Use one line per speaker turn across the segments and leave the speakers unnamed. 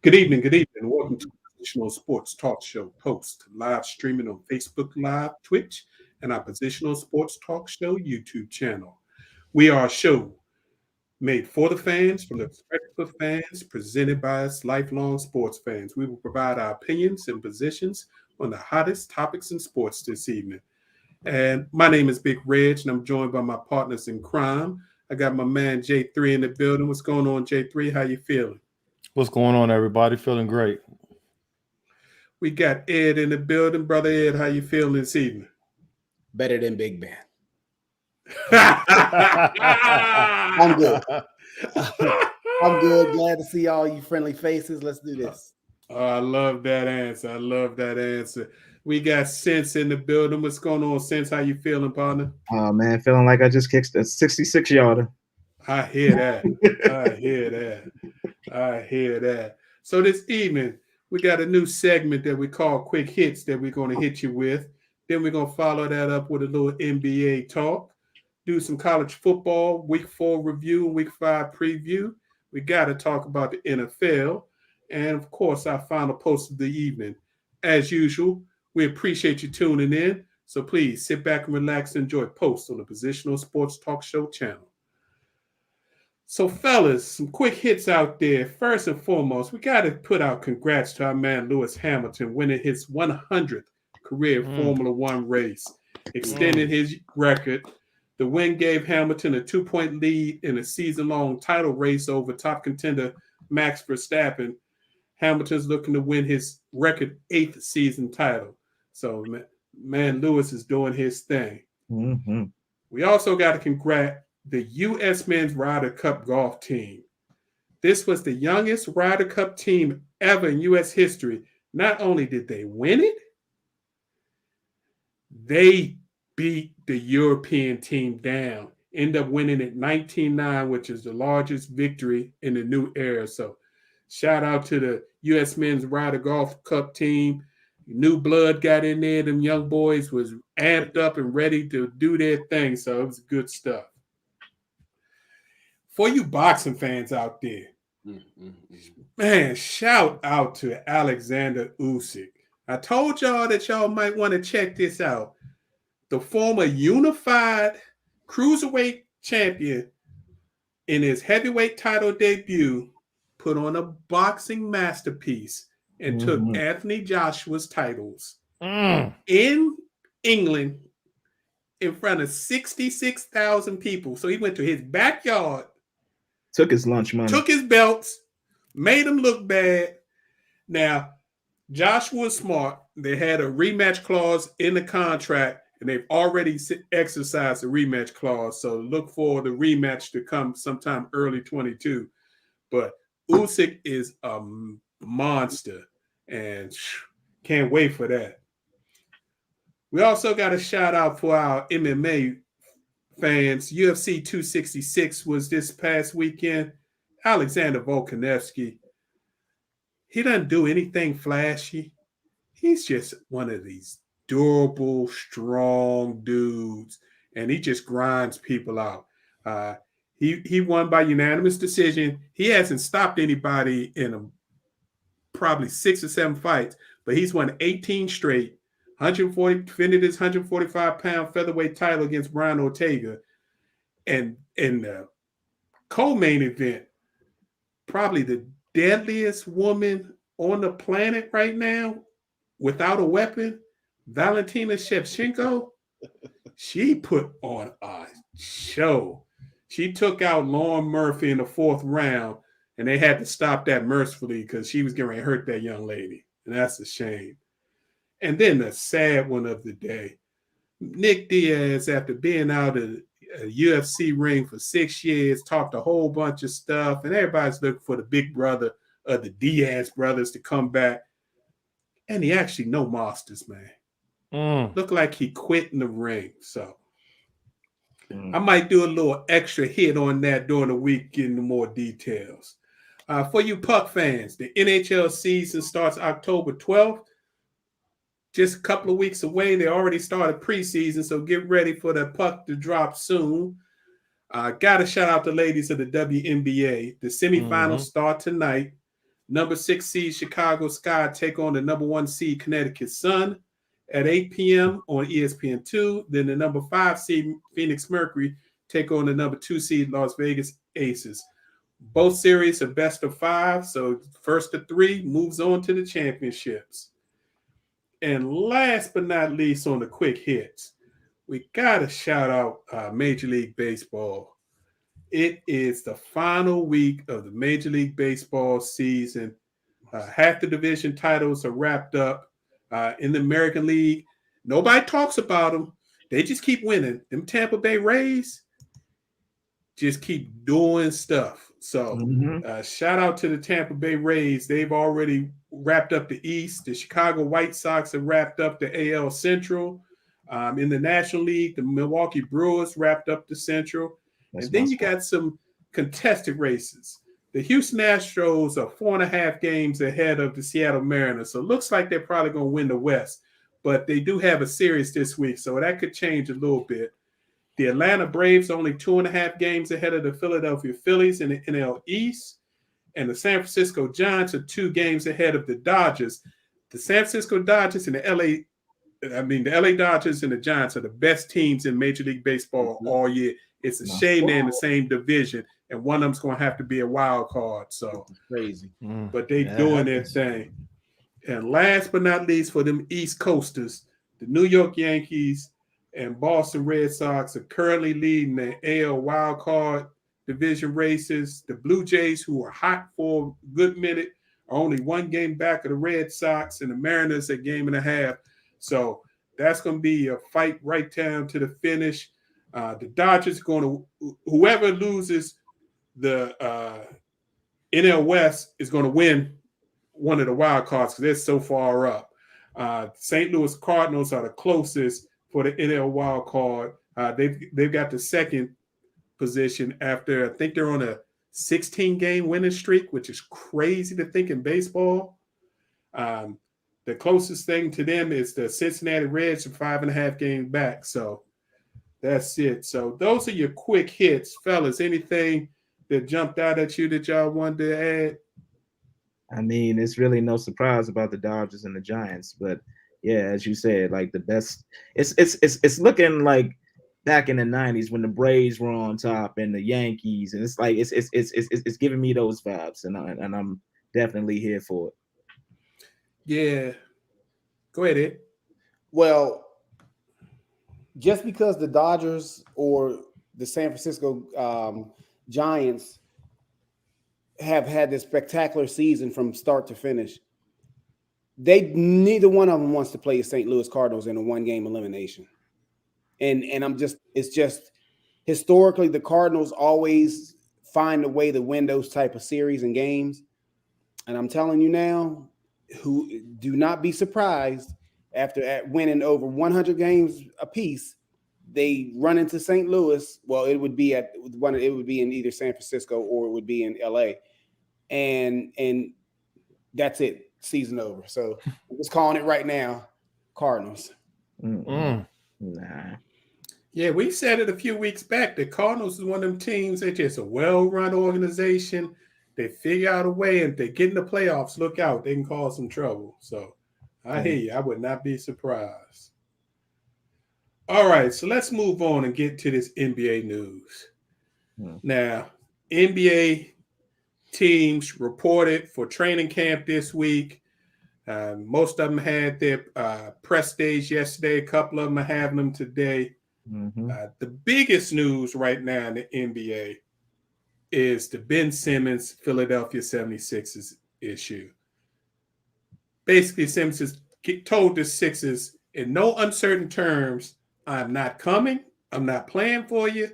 Good evening. Welcome to Positional Sports Talk Show Post, live streaming on Facebook Live, Twitch, and our Positional Sports Talk Show YouTube channel. We are a show made for the fans, from the perspective of fans, presented by us lifelong sports fans. We will provide our opinions and positions on the hottest topics in sports this evening. And my name is Big Reg, and I'm joined by my partners in crime. I got my man J3 in the building. What's going on, J3? How you feeling?
What's going on, everybody? Feeling great.
We got Ed in the building. Brother Ed, how you feeling this evening?
Better than Big Ben.
I'm
good. I'm good. Glad to see all you friendly faces. Let's do this.
I love that answer. We got Sense in the building. What's going on, Sense? How you feeling, partner?
Oh, man, feeling like I just kicked a 66-yarder.
I hear that. So this evening, we got a new segment that we call Quick Hits that we're going to hit you with. Then we're going to follow that up with a little NBA talk, do some college football, week 4 review, week 5 preview. We got to talk about the NFL. And, of course, our final post of the evening. As usual, we appreciate you tuning in. So please sit back and relax and enjoy Post on the Positional Sports Talk Show channel. So, fellas, some quick hits out there. First and foremost, we got to put out congrats to our man Lewis Hamilton winning his 100th career Formula One race, extending his record. The win gave Hamilton a 2-point lead in a season-long title race over top contender Max Verstappen. Hamilton's looking to win his record 8th season title. So, man, Lewis is doing his thing.
Mm-hmm.
We also got to congratulate the U.S. Men's Ryder Cup golf team. This was the youngest Ryder Cup team ever in U.S. history. Not only did they win it, they beat the European team down. End up winning it 19-9, which is the largest victory in the new era. So shout out to the U.S. Men's Ryder Golf Cup team. New blood got in there. Them young boys was amped up and ready to do their thing. So it was good stuff. For you boxing fans out there, man, shout out to Alexander Usyk. I told y'all that y'all might want to check this out. The former unified cruiserweight champion in his heavyweight title debut put on a boxing masterpiece and took Anthony Joshua's titles in England in front of 66,000 people. So he went to his backyard,
took his lunch money,
took his belts, made him look bad. Now, Joshua was smart. They had a rematch clause in the contract, and they've already exercised the rematch clause. So look for the rematch to come sometime early 22. But Usyk is a monster, and can't wait for that. We also got a shout out for our MMA fans. UFC 266 was this past weekend. Alexander Volkanovski, he doesn't do anything flashy. He's just one of these durable, strong dudes, and he just grinds people out. He won by unanimous decision. He hasn't stopped anybody in probably 6 or 7 fights, but he's won 18 straight. 140 defended his 145-pound featherweight title against Brian Ortega. And in the co-main event, probably the deadliest woman on the planet right now without a weapon, Valentina Shevchenko, she put on a show. She took out Lauren Murphy in the 4th round, and they had to stop that mercifully because she was going to hurt that young lady, and that's a shame. And then the sad one of the day, Nick Diaz, after being out of a UFC ring for 6 years, talked a whole bunch of stuff, and everybody's looking for the big brother of the Diaz brothers to come back. And he actually no masters, man. Looked like he quit in the ring. So I might do a little extra hit on that during the week, getting more details. For you Puck fans, the NHL season starts October 12th. Just a couple of weeks away. They already started preseason, so get ready for the puck to drop soon. Got to shout out the ladies of the WNBA. The semifinals start tonight. Number 6 seed Chicago Sky take on the number 1 seed Connecticut Sun at 8 p.m. on ESPN2. Then the number 5 seed Phoenix Mercury take on the number 2 seed Las Vegas Aces. Both series are best of 5, so first of 3 moves on to the championships. And last but not least on the quick hits, we got to shout out Major League Baseball. It is the final week of the Major League Baseball season. Half the division titles are wrapped up in the American League. Nobody talks about them. They just keep winning. Them Tampa Bay Rays just keep doing stuff. So shout out to the Tampa Bay Rays. They've already wrapped up the East. The Chicago White Sox have wrapped up the AL Central. In the National League, the Milwaukee Brewers wrapped up the Central. And then you got some contested races. The Houston Astros are 4.5 games ahead of the Seattle Mariners. So it looks like they're probably going to win the West. But they do have a series this week, so that could change a little bit. The Atlanta Braves are only 2.5 games ahead of the Philadelphia Phillies in the NL East. And the San Francisco Giants are 2 games ahead of the Dodgers. The San Francisco Dodgers and the LA Dodgers and the Giants are the best teams in Major League Baseball all year. It's a shame they're in the same division, and one of them's going to have to be a wild card. So
crazy.
But they doing their thing. And last but not least, for them East Coasters, the New York Yankees and Boston Red Sox are currently leading the AL wild card division races. The Blue Jays, who are hot for a good minute, are only 1 game back of the Red Sox, and the Mariners a 1.5 games. So that's going to be a fight right down to the finish. The Dodgers are going to, whoever loses the NL West is going to win one of the wild cards because they're so far up. St. Louis Cardinals are the closest for the NL wild card. They've got the second position after, I think they're on a 16-game winning streak, which is crazy to think in baseball. The closest thing to them is the Cincinnati Reds, are 5.5 games back. So that's it. So those are your quick hits, fellas. Anything that jumped out at you that y'all wanted to add?
I mean, it's really no surprise about the Dodgers and the Giants, but yeah, as you said, like the best. It's looking like back in the '90s when the Braves were on top and the Yankees, and it's like it's giving me those vibes, and I'm definitely here for it.
Yeah, go ahead, Ed.
Well, just because the Dodgers or the San Francisco Giants have had this spectacular season from start to finish, neither one of them wants to play the St. Louis Cardinals in a 1-game elimination. And it's just historically the Cardinals always find a way to win those type of series and games. And I'm telling you now, who do not be surprised after winning over 100 games apiece, they run into St. Louis. Well, it would be in either San Francisco or it would be in LA. And that's it. Season over. So I'm just calling it right now. Cardinals.
Nah.
Yeah, we said it a few weeks back. The Cardinals is one of them teams that just a well-run organization. They figure out a way, and if they get in the playoffs, look out. They can cause some trouble. So I hear you. I would not be surprised. All right, so let's move on and get to this NBA news. Now, NBA teams reported for training camp this week. Most of them had their press days yesterday. A couple of them are having them today. The biggest news right now in the NBA is the Ben Simmons Philadelphia 76ers issue. Basically, Simmons has told the Sixers in no uncertain terms, I'm not coming, I'm not playing for you,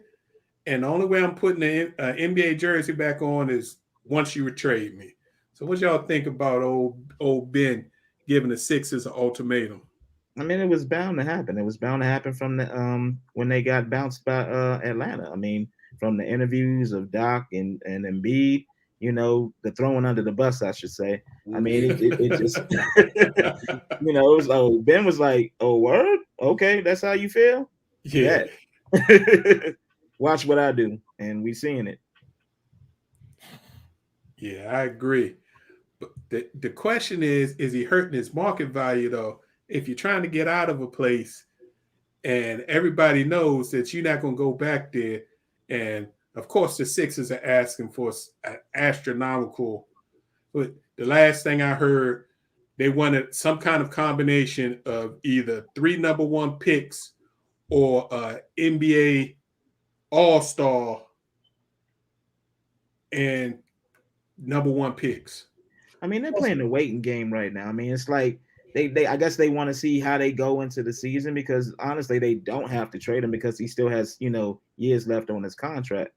and the only way I'm putting the NBA jersey back on is once you trade me. So what y'all think about old Ben giving the Sixers an ultimatum?
I mean, it was bound to happen. It was bound to happen from the when they got bounced by Atlanta. I mean, from the interviews of Doc and Embiid, you know, the throwing under the bus, I should say. I mean, it just, you know, it was, Ben was like, oh, word? Okay, that's how you feel?
Yeah.
Watch what I do. And we seeing it.
Yeah, I agree. But the question is he hurting his market value though? If you're trying to get out of a place and everybody knows that you're not going to go back there, and of course the Sixers are asking for an astronomical. But the last thing I heard, they wanted some kind of combination of either 3 number 1 picks or NBA All-Star and number 1 picks.
I mean, they're playing the waiting game right now. I mean, it's like they I guess they want to see how they go into the season because honestly, they don't have to trade him because he still has, years left on his contract.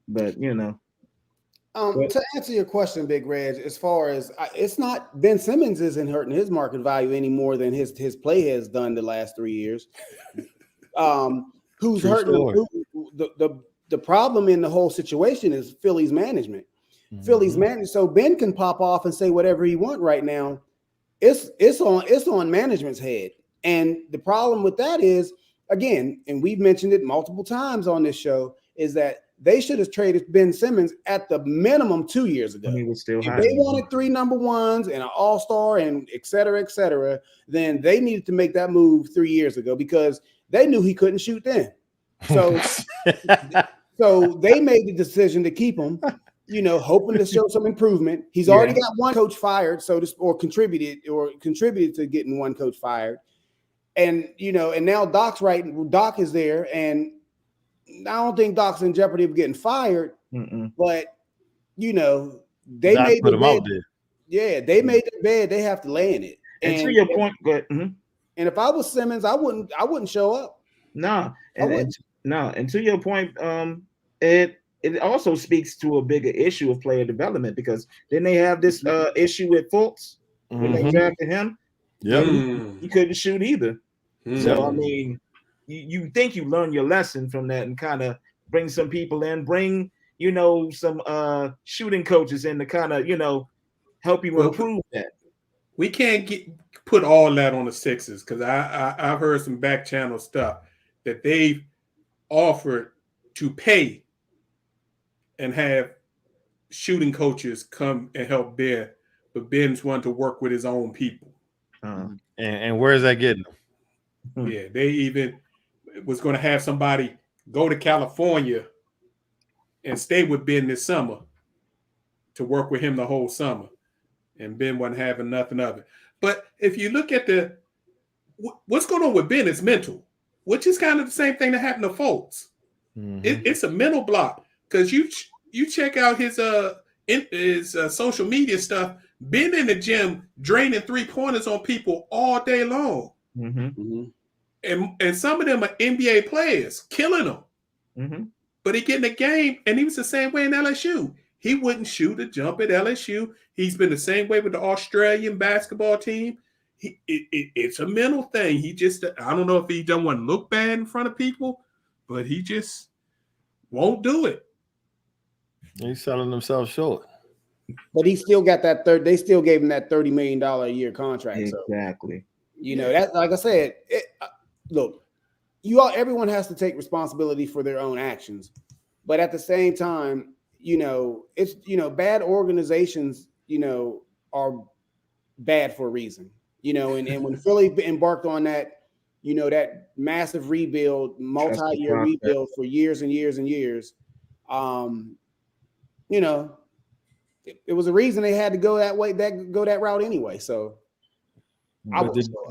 But,
to answer your question, Big Reg, as far as it's not Ben Simmons isn't hurting his market value any more than his play has done the last 3 years. Who's
True
hurting
story.
the problem in the whole situation is Philly's management.
Mhm.
Philly's management. So Ben can pop off and say whatever he want right now. It's on management's head. And the problem with that is, again, and we've mentioned it multiple times on this show, is that they should have traded Ben Simmons at the minimum 2 years ago.
he was still
If
high.
they wanted 3 number 1s and an all-star and et cetera, then they needed to make that move 3 years ago because they knew he couldn't shoot then. So, so they made the decision to keep him, hoping to show some improvement. He's already got one coach fired, or contributed to getting one coach fired. And, and now Doc is there, and I don't think Doc's in jeopardy of getting fired, but they
Doc
made
put
the
him out
bed.
there.
Yeah, they made the bed. They have to lay in it.
And to your point, but
and if I was Simmons, I wouldn't show up.
no, and to your point, it also speaks to a bigger issue of player development because then they have this issue with Fultz when they
Mhm.
drafted him.
Yep.
Mm.
He couldn't shoot either.
Mm.
So I mean, you think you learn your lesson from that and kind of bring some people in, bring some shooting coaches in to kind of help you improve that.
We can't put all that on the Sixers because I've heard some back channel stuff that they've offered to pay and have shooting coaches come and help Ben, but Ben's wanting to work with his own people.
And where is that getting them?
Yeah, they even was going to have somebody go to California and stay with Ben this summer to work with him the whole summer. And Ben wasn't having nothing of it. But if you look at what's going on with Ben is mental, which is kind of the same thing that happened to Fultz.
Mhm.
It's a mental block because you check out his social media stuff. Ben in the gym draining 3-pointers on people all day long. And some of them are NBA players, killing them. But he get in the game, and he was the same way in LSU. He wouldn't shoot a jump at LSU. He's been the same way with the Australian basketball team. It's a mental thing. He just, I don't know if he don't want to look bad in front of people, but he just won't do it.
He's selling himself short.
But he still got that they still gave him that $30 million a year contract.
Exactly.
So, that, like I said, look, everyone has to take responsibility for their own actions. But at the same time, it's, bad organizations, are bad for a reason, and when Philly embarked on that, that massive rebuild, multi-year rebuild for years and years and years, it was a reason they had to go that way, go that route anyway. So,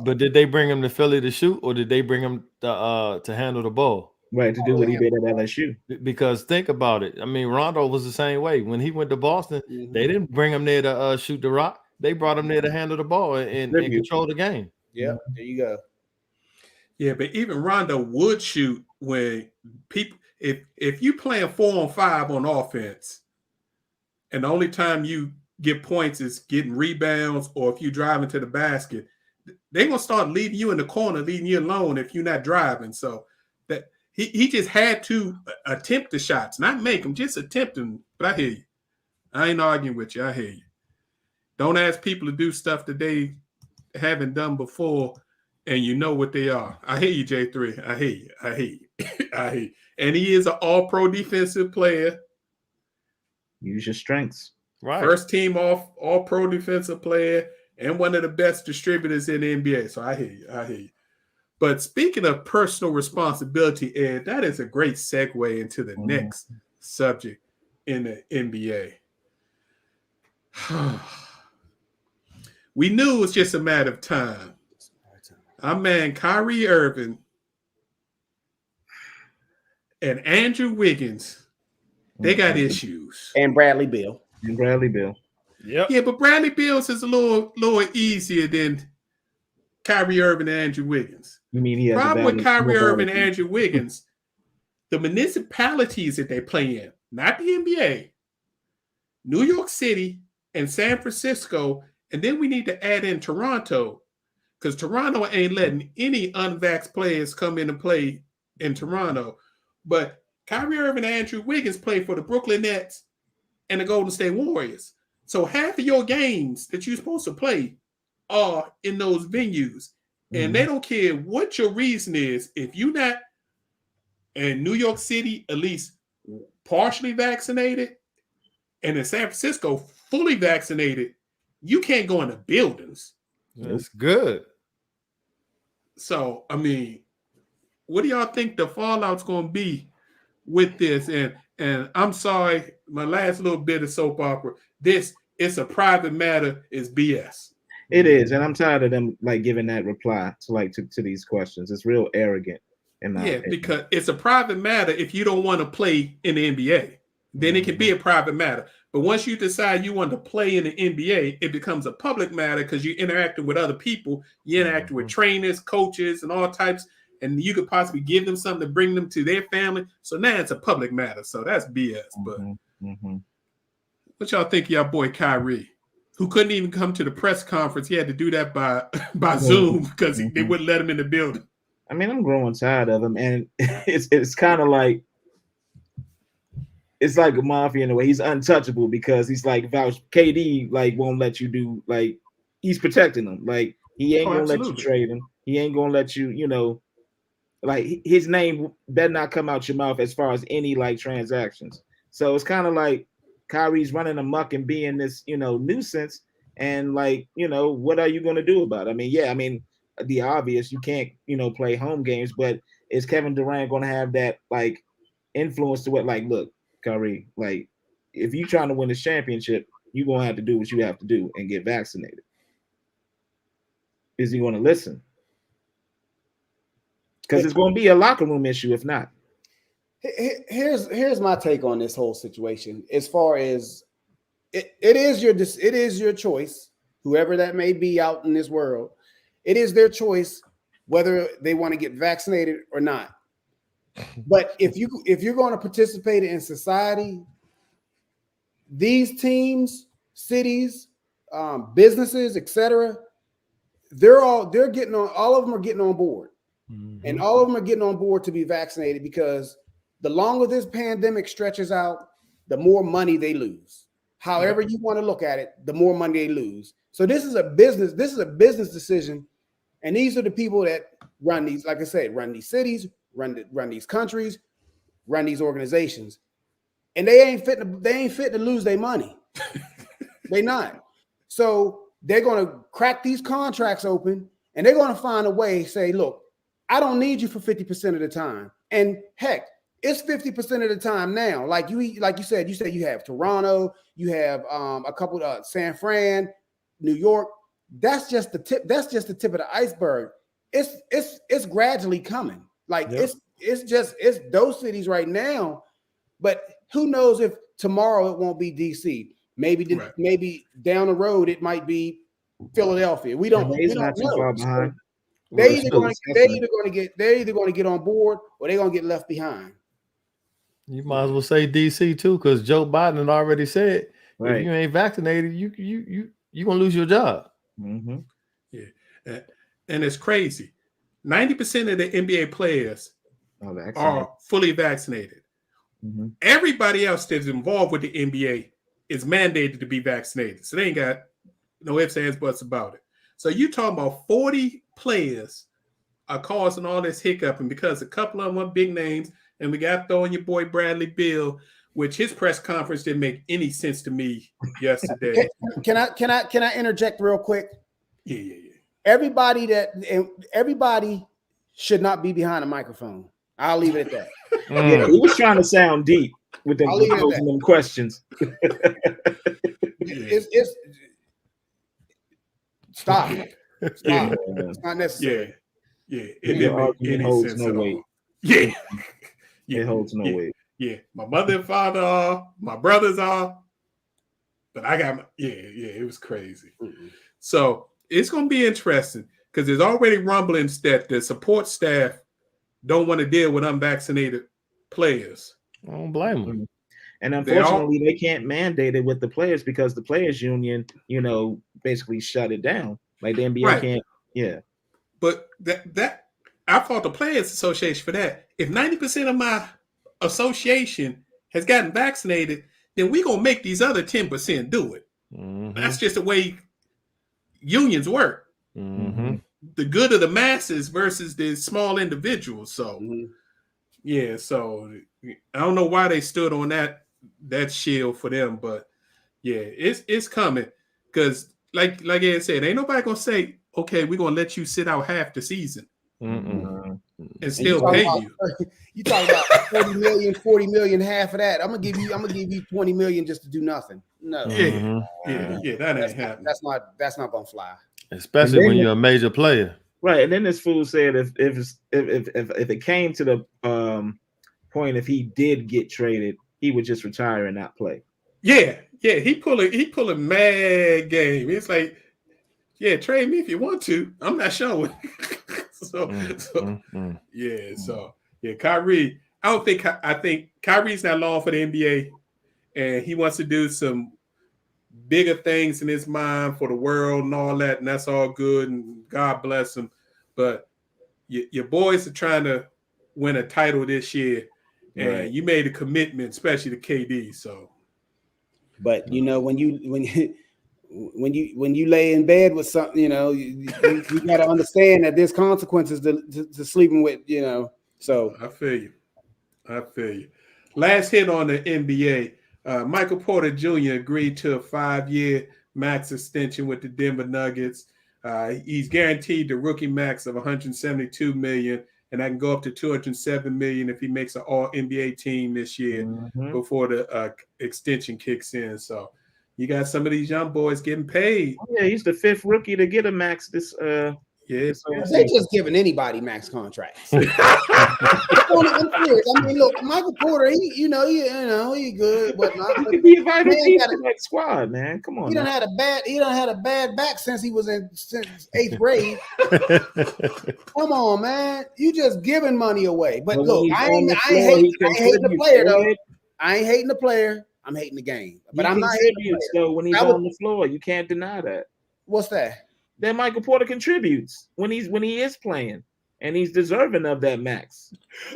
but did they bring him to Philly to shoot, or did they bring him to handle the ball?
Right, to do what he did at LSU.
Because think about it. I mean, Rondo was the same way. When he went to Boston, they didn't bring him there to shoot the rock. They brought him there to handle the ball and control the game.
Yeah, there you go.
Yeah, but even Rondo would shoot when people, if you playing 4-on-5 on offense, and the only time you get points is getting rebounds, or if you driving to the basket, they're gonna start leaving you in the corner, leaving you alone if you're not driving. So that he just had to attempt the shots, not make them, just attempt them. But I hear you. I ain't arguing with you. I hear you. Don't ask people to do stuff that they haven't done before, and you know what they are. I hear you, J3. I hear you. I hear you. I hear you. And he is an all-pro defensive player.
Use your strengths.
Right.
First team all pro defensive player and one of the best distributors in the NBA. So I hear you. But speaking of personal responsibility, Ed, that is a great segue into the next subject in the NBA. We knew it was just a matter of time. Our man Kyrie Irving and Andrew Wiggins, they got issues.
And Bradley Beal.
Yep.
Yeah, but Bradley Beals is a little easier than Kyrie Irving and Andrew Wiggins.
You mean he has
Problem with Kyrie Irving and
and
Andrew Wiggins, the municipalities that they play in, not the NBA, New York City and San Francisco, and then we need to add in Toronto, because Toronto ain't letting any unvaxxed players come in and play in Toronto. But Kyrie Irving and Andrew Wiggins play for the Brooklyn Nets and the Golden State Warriors. So half of your games that you're supposed to play are in those venues. And they don't care what your reason is. If you're not in New York City, at least partially vaccinated, and in San Francisco, fully vaccinated, you can't go in the buildings.
That's good.
So, I mean, what do y'all think the fallout's going to be with this? And I'm sorry, my last little bit of soap opera. This, it's a private matter, is BS.
It is, and I'm tired of them like giving that reply to these questions. It's real arrogant.
Because it's a private matter if you don't want to play in the NBA. Then it can be a private matter. But once you decide you want to play in the NBA, it becomes a public matter because you're interacting with other people. You're interacting with trainers, coaches, and all types. And you could possibly give them something to bring them to their family. So now it's a public matter. So that's BS. But what y'all think of y'all boy Kyrie, who couldn't even come to the press conference? He had to do that by Zoom because they wouldn't let him in the building.
I mean, I'm growing tired of him, and it's kind of like it's like a mafia in a way. He's untouchable because he's like KD won't let you do he's protecting him. Like he ain't gonna let you trade him. He ain't gonna let you, his name better not come out your mouth as far as any transactions. So it's kind of like Kyrie's running amok and being this, nuisance. And what are you gonna do about it? I mean, the obvious, you can't, play home games, but is Kevin Durant gonna have that influence to what look, Kyrie, if you're trying to win this championship, you're gonna have to do what you have to do and get vaccinated. Is he gonna listen? Because it's gonna be a locker room issue if not.
Here's my take on this whole situation. As far as it is your choice, whoever that may be out in this world, it is their choice whether they want to get vaccinated or not. But if you're going to participate in society, these teams, cities, businesses, etc., all of them are getting on board, and all of them are getting on board to be vaccinated because the longer this pandemic stretches out, the more money they lose. However you want to look at it, the more money they lose. So this is a business decision, and these are the people that run these, like I said, run these cities, run these countries, run these organizations, and they ain't fit to lose their money. They not. So they're going to crack these contracts open, and they're going to find a way. Say, look, I don't need you for 50% of the time, and heck, it's 50% of the time now. Like you said you have Toronto, you have a couple of San Fran, New York. That's just the tip. That's just the tip of the iceberg. It's gradually coming. It's those cities right now, but who knows if tomorrow it won't be DC. Maybe down the road it might be Philadelphia. We don't know. They're either going to get on board or they're going to get left behind.
You might as well say DC too, because Joe Biden had already said if you ain't vaccinated, you gonna lose your job.
Yeah, and it's crazy. 90% of the NBA players are fully vaccinated. Everybody else that's involved with the NBA is mandated to be vaccinated, so they ain't got no ifs, ands, buts about it. So you talking about 40 players are causing all this hiccup, and because a couple of them are big names. And we got throwing your boy Bradley Beal. which his press conference didn't make any sense to me yesterday.
Can I interject real quick?
Yeah.
Everybody should not be behind a microphone. I'll leave it at that.
Yeah, he was trying to sound deep with them
I'll leave it at
posing
that.
them questions.
It's stop.
Yeah.
It's not necessary.
Yeah. It didn't make any
holds
sense
no
at
weight.
all. Yeah.
It holds no weight.
Yeah. My mother and father are, my brothers are, but I got it was crazy.
Mm-mm.
So it's gonna be interesting because there's already rumblings that the support staff don't want to deal with unvaccinated players.
I don't blame them.
And unfortunately, they can't mandate it with the players because the players union, basically shut it down. Like the NBA can't. Yeah.
But that I fought the Players Association for that. If 90% of my association has gotten vaccinated, then we're gonna make these other 10% do it.
Mm-hmm.
That's just the way unions work.
Mm-hmm.
The good of the masses versus the small individuals. So yeah, so I don't know why they stood on that shield for them, but yeah, it's coming. Because like Ed said, ain't nobody gonna say, okay, we're gonna let you sit out half the season and still pay you.
You talking about 40 million, half of that. I'm gonna give you 20 million just to do nothing. No.
Yeah, that ain't happening.
That's not gonna fly.
Especially when you're a major player.
Right. And then this fool said if it came to the point if he did get traded, he would just retire and not play.
Yeah, he pulling mad game. It's like, yeah, trade me if you want to. I'm not showing. Kyrie. I think Kyrie's not long for the NBA, and he wants to do some bigger things in his mind for the world and all that, and that's all good, and God bless him. But your boys are trying to win a title this year, and you made a commitment, especially to KD. So, but
when you lay in bed with something, you got to understand that there's consequences to sleeping with, So
I feel you. Last hit on the NBA. Michael Porter Jr. agreed to a 5-year max extension with the Denver Nuggets. He's guaranteed the rookie max of $172 million, and that can go up to $207 million if he makes an All-NBA team this year before the extension kicks in. So you got some of these young boys getting paid.
Yeah, he's the 5th rookie to get a max this.
They're just giving anybody max contracts. I mean, look, Michael Porter, he good, but not.
He could be invited to that squad, man. Come on.
He done had a bad back since he was in 8th grade. Come on, man. You just giving money away. But look, I ain't hating the player though. I ain't hating the player. I'm hating the game. But I'm not hating the player.
So when he's on the floor, you can't deny that.
What's that?
That Michael Porter contributes when he is playing, and he's deserving of that max.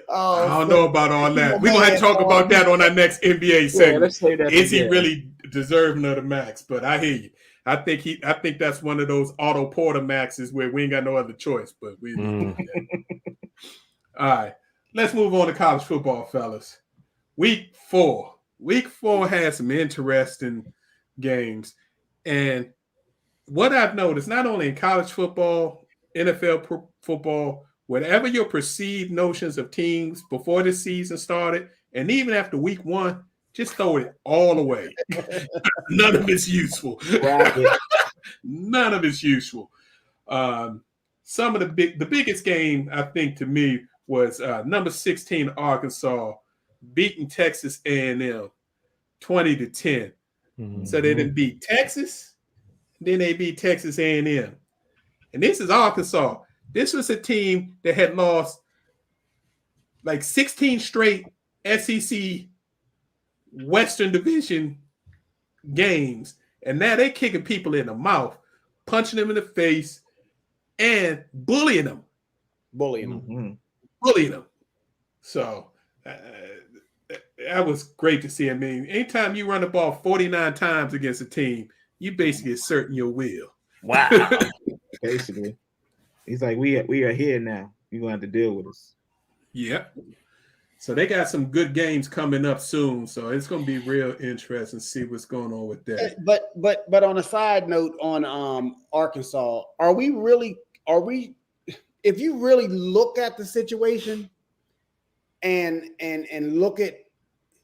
I don't know about all that. We're gonna have to talk about that on our next NBA segment. Let's say that. Is he really deserving of the max? But I hear you. I think that's one of those Otto Porter maxes where we ain't got no other choice. But we. All right, let's move on to college football, fellas. Week 4 had some interesting games, and what I've noticed, not only in college football, NFL football, whatever your perceived notions of teams before the season started, and even after week 1, just throw it all away. None of it's useful. None of it's useful. Some of the biggest game, I think, to me was number 16 Arkansas beating Texas A&M 20-10. So they didn't beat Texas. Then they beat Texas A&M. And this is Arkansas. This was a team that had lost like 16 straight SEC Western Division games. And now they're kicking people in the mouth, punching them in the face, and bullying them. Bullying them. So that was great to see. I mean, anytime you run the ball 49 times against a team, you basically asserting your will.
Wow.
Basically. He's like, we are here now. You're going to have to deal with us.
Yeah. So they got some good games coming up soon. So it's going to be real interesting to see what's going on with that.
But on a side note on Arkansas, if you really look at the situation and look at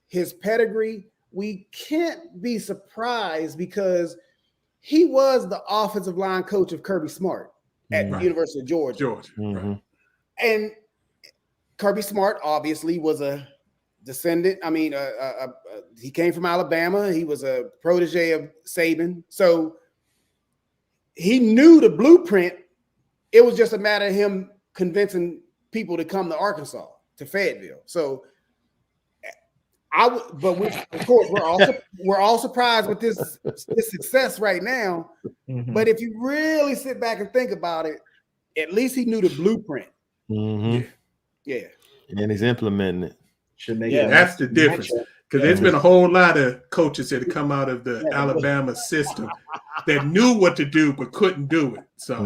his pedigree, we can't be surprised because he was the offensive line coach of Kirby Smart at the University of Georgia.
Right.
And Kirby Smart obviously was a descendant. I mean, he came from Alabama. He was a protege of Saban. So he knew the blueprint. It was just a matter of him convincing people to come to Arkansas, to Fayetteville. So of course, we're all surprised with this success right now.
Mhm.
But if you really sit back and think about it, at least he knew the blueprint. Yeah.
And he's implementing it.
Should make
Yeah,
That's the difference. Because there's been a whole lot of coaches that have come out of the Alabama system that knew what to do but couldn't do it. So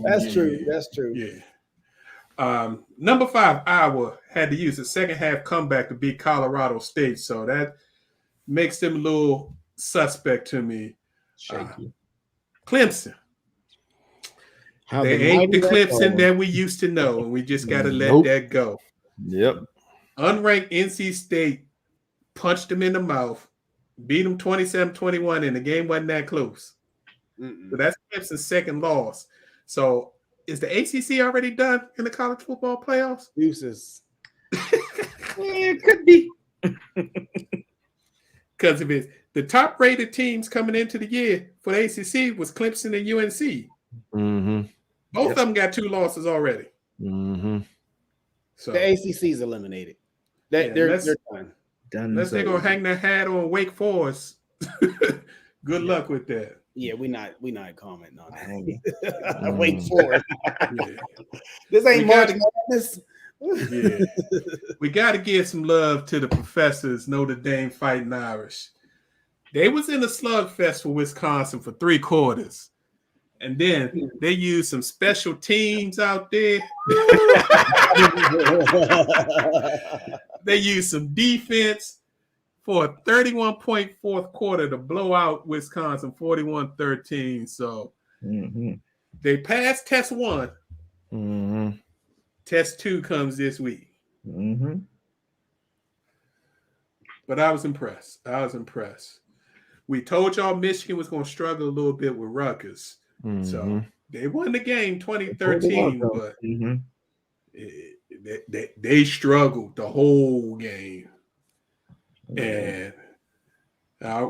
That's true. That's true.
Yeah. Number 5, Iowa had to use the second half comeback to beat Colorado State. So that makes them a little suspect to me.
shaky.
Clemson.
How
They
the
ain't the
mighty
Clemson
that
that we used to know, and we just got to let
Nope.
that go.
Yep.
Unranked NC State punched them in the mouth, beat them 27-21, and the game wasn't that close. So that's Clemson's second loss. So is the ACC already done in the college football playoffs?
Deuces.
it could be.
Because if it's the top-rated teams coming into the year for the ACC was Clemson and UNC. Both of them got 2 losses already. So
The ACC's eliminated. They're done.
Done.
unless they're gonna hang their hat on Wake Forest. Good luck with that.
Yeah, we not commenting on that.
Mm.
Wait for it.
Yeah.
This ain't
We
March
gotta-
Madness.
Yeah. We got to give some love to the professors, Notre Dame Fighting Irish. They was in a slugfest for Wisconsin for 3 quarters. And then they used some special teams out there. They used some defense for a 31-point fourth quarter to blow out Wisconsin 41-13. So they passed test 1. Test 2 comes this week. But I was impressed. We told y'all Michigan was going to struggle a little bit with Rutgers. So they won the game 2013, but they struggled the whole game. And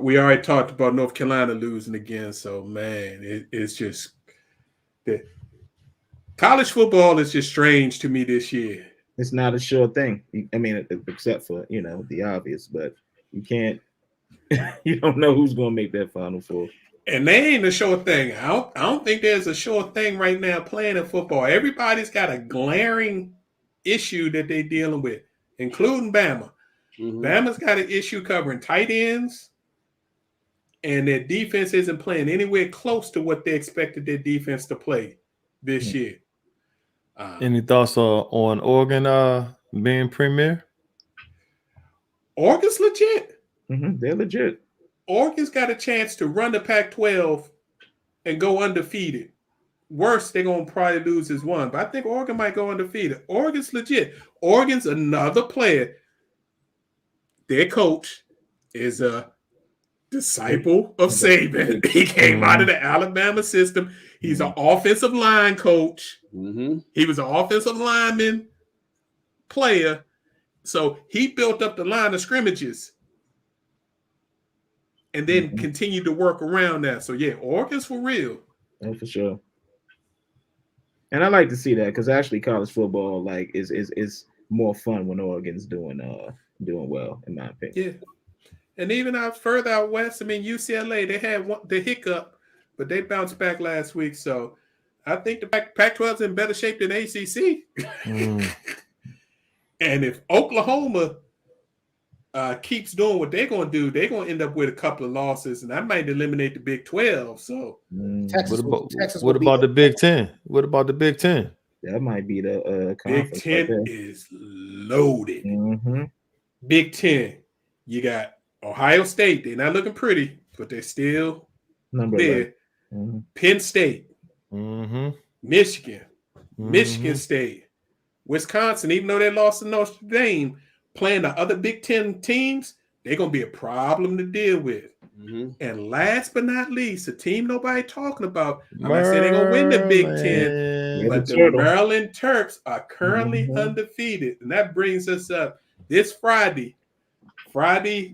we already talked about North Carolina losing again. So, man, it's just that college football is just strange to me this year.
It's not a sure thing. I mean, except for, the obvious, but you can't, you don't know who's going to make that Final Four.
And they ain't a sure thing. I don't think there's a sure thing right now playing in football. Everybody's got a glaring issue that they're dealing with, including Bama. Bama's got an issue covering tight ends, and their defense isn't playing anywhere close to what they expected their defense to play this year.
Any thoughts on Oregon being premier?
Oregon's legit.
They're legit.
Oregon's got a chance to run the Pac-12 and go undefeated. Worse, they're going to probably lose as 1. But I think Oregon might go undefeated. Oregon's legit. Oregon's another player. Their coach is a disciple of Saban. He came out of the Alabama system. He's an offensive line coach. He was an offensive lineman player. So he built up the line of scrimmages and then continued to work around that. So, yeah, Oregon's for real.
Oh, for sure. And I like to see that because actually college football is more fun when Oregon's doing well, in my opinion.
Yeah. And even further out west, I mean, UCLA, they had the hiccup, but they bounced back last week. So I think the Pac-12 is in better shape than ACC. And if Oklahoma keeps doing what they're going to do, they're going to end up with a couple of losses, and that might eliminate the Big 12. So
What about the Big 10? What about the Big 10?
That might be the
Big
conference.
Ten is loaded.
Mm-hmm.
Big Ten, you got Ohio State. They're not looking pretty, but they're still
Number
there.
11. Mm-hmm.
Penn State,
Mm-hmm.
Michigan,
Mm-hmm.
Michigan State, Wisconsin. Even though they lost to Notre Dame, playing the other Big Ten teams, they're gonna be a problem to deal with.
Mm-hmm.
And last but not least, a team nobody talking about. I'm not saying they're gonna win the Big Ten,
Maryland.
but
the
the
Turtle.
Maryland Terps are currently
Mhm.
undefeated. And that brings us up this Friday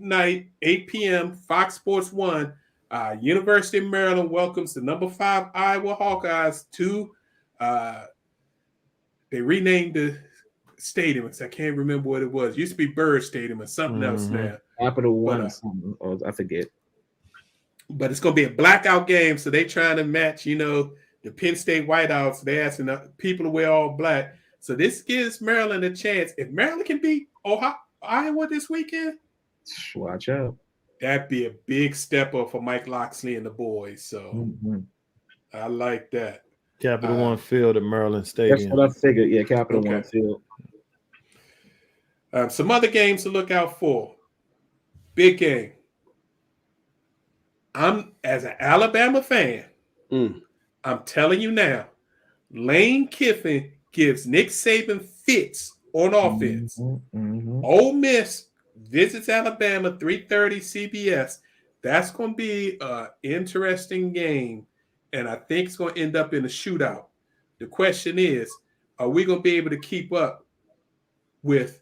night, 8 p.m., Fox Sports 1. University of Maryland welcomes the number 5 Iowa Hawkeyes to they renamed the stadium. I can't remember what it was. It used to be Bird Stadium or something else now.
Capital One,
But,
something. Oh, I forget.
But it's going to be a blackout game, so they trying to match, the Penn State whiteouts. They asking people to wear all black. So this gives Maryland a chance. If Maryland can beat Iowa this weekend,
Watch out.
that'd be a big step up for Mike Locksley and the boys. So
Mm-hmm.
I like that.
Capital One Field at Maryland
That's
Stadium.
what I figured. Yeah, Capital
Okay.
One Field.
Some other games to look out for. Big game. I'm as an Alabama fan. I'm telling you now, Lane Kiffin gives Nick Saban fits on offense.
Mm-hmm.
Ole Miss visits Alabama, 3:30 CBS. That's going to be an interesting game, and I think it's going to end up in a shootout. The question is, are we going to be able to keep up with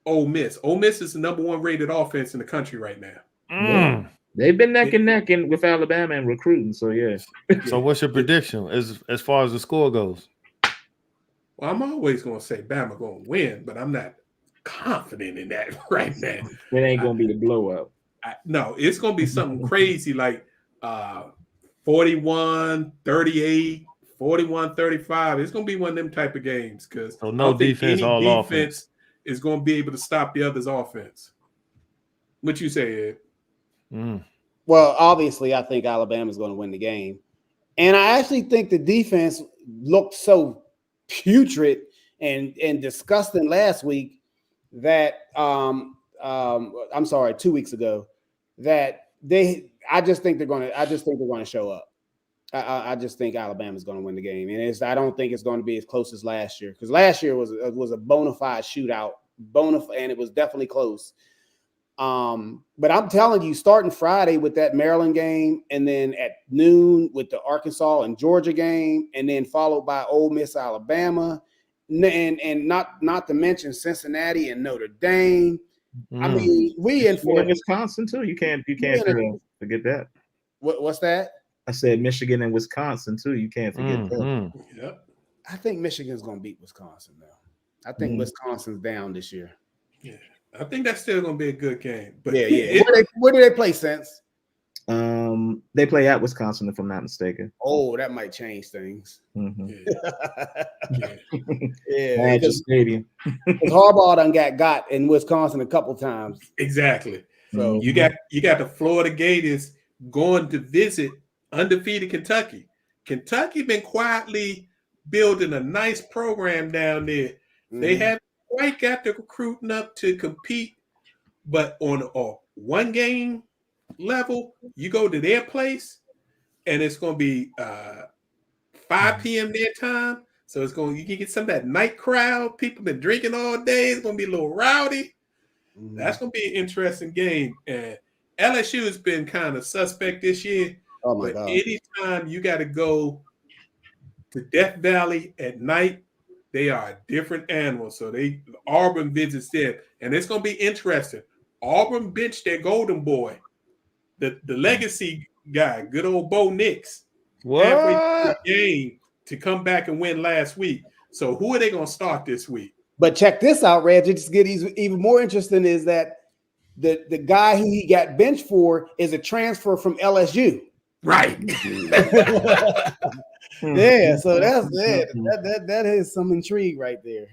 Ole Miss? Ole Miss is the number 1 rated offense in the country right now.
Mm.
They've been neck and neck with Alabama and recruiting, so yeah.
So what's your prediction as far as the score goes?
Well, I'm always going to say Bama going to win, but I'm not confident in that right now.
It ain't gonna be the blowout.
No, it's going to be something crazy like 41-38, 41-35. It's going to be one of them type of games because
So no defense, all offense
is going to be able to stop the other's offense. What you say, Ed?
Well, obviously, I think Alabama's going to win the game. And I actually think the defense looked so putrid and disgusting last week that I'm sorry, 2 weeks ago, that I just think they're going to show up. I just think Alabama's going to win the game. And I don't think it's going to be as close as last year, because last year was a bona fide shootout, and it was definitely close. But I'm telling you, starting Friday with that Maryland game, and then at noon with the Arkansas and Georgia game, and then followed by Ole Miss, Alabama, and not to mention Cincinnati and Notre Dame. I mean, we in for
Wisconsin too. You can't forget that.
What's that?
I said Michigan and Wisconsin too. You can't forget that.
Yep.
I think Michigan's going to beat Wisconsin now. I think Wisconsin's down this year.
Yeah. I think that's still going to be a good game. But
yeah. Where do they play, Sense?
They play at Wisconsin, if I'm not mistaken.
Oh, that might change things.
Mm-hmm.
Yeah.
Magic Stadium.
Harbaugh done got in Wisconsin a couple times.
Exactly.
So
you got the Florida Gators going to visit undefeated Kentucky. Kentucky been quietly building a nice program down there. They haven't quite got the recruiting up to compete, but on a one game level, you go to their place and it's going to be 5 p.m. their time. So you can get some of that night crowd. People been drinking all day. It's going to be a little rowdy. That's going to be an interesting game. And LSU has been kind of suspect this year.
Oh my
but
God.
anytime you got to go to Death Valley at night, they are a different animal. So Auburn visits them, and it's going to be interesting. Auburn benched their golden boy, the legacy guy, good old Bo Nix, halfway through the game to come back and win last week. So who are they going to start this week?
But check this out, Reg. It's get even more interesting is that the guy who he got benched for is a transfer from LSU.
Right.
Yeah, so that is some intrigue right there.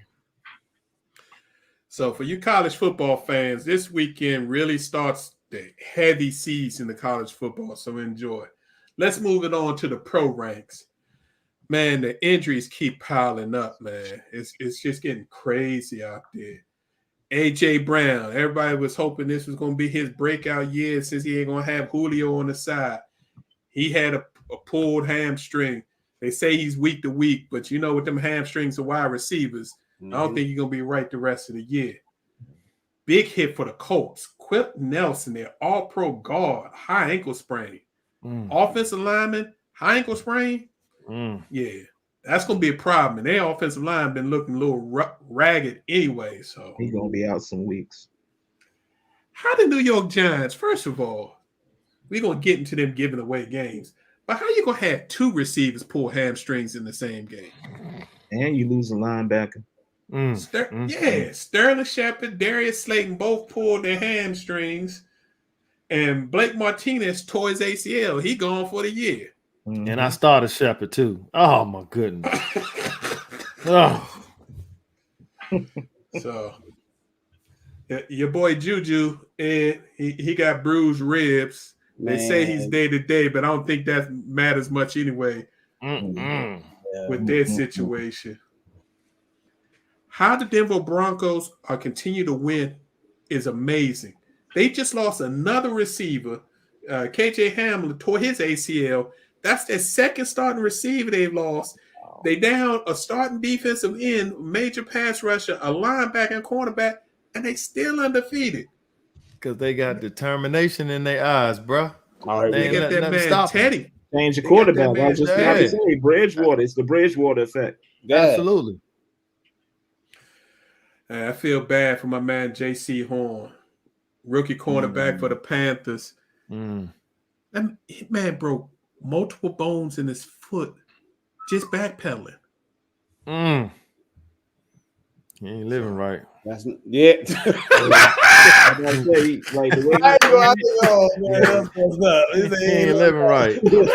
So for you college football fans, this weekend really starts the heavy season of college football. So enjoy. Let's move it on to the pro ranks. Man, the injuries keep piling up, man. It's just getting crazy out there. AJ Brown, everybody was hoping this was going to be his breakout year since he ain't going to have Julio on the side. He had a pulled hamstring. They say he's week to week, but you know, with them hamstrings of wide receivers, I don't think he's going to be right the rest of the year. Big hit for the Colts. Quip Nelson, their all-pro guard, high ankle sprain. Offensive lineman, high ankle sprain. Yeah, that's going to be a problem. And their offensive line been looking a little ragged anyway. So
he's going to be out some weeks.
How the New York Giants, first of all, we're going to get into them giving away games. But how you going to have two receivers pull hamstrings in the same game?
And you lose a linebacker.
Sterling Shepard, Darius Slayton both pulled their hamstrings. And Blake Martinez tore his ACL. He gone for the year.
And I started Shepard too. Oh my goodness.
So your boy Juju, he got bruised ribs. They say he's day to day, but I don't think that matters much anyway with their situation. How the Denver Broncos are continue to win is amazing. They just lost another receiver. KJ Hamler tore his ACL. That's their second starting receiver they've lost. They down a starting defensive end, major pass rusher, a linebacker and cornerback, and they still undefeated.
Because they got determination in their eyes, bro.
They got that man Teddy.
Change the quarterback. I was just about to say Bridgewater. It's the Bridgewater effect.
Absolutely.
I feel bad for my man J.C. Horn, rookie cornerback for the Panthers. That man broke multiple bones in his foot just backpedaling.
He ain't living right.
That's
Like the way
he ain't living right.
You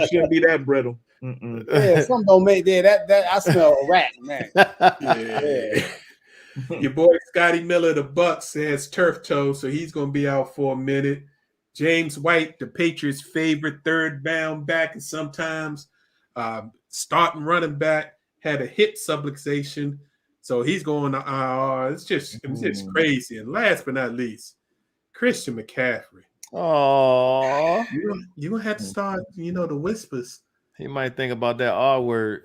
shouldn't be that brittle.
Yeah, some don't make that. I smell a rat, man.
Yeah. Your boy Scotty Miller, the Bucks, has turf toe, so he's going to be out for a minute. James White, the Patriots' favorite third down back, and sometimes starting running back, had a hip subluxation, so he's going to IR. It's just crazy. And last but not least, Christian McCaffrey.
Oh,
you're gonna have to start, the whispers.
He might think about that R word.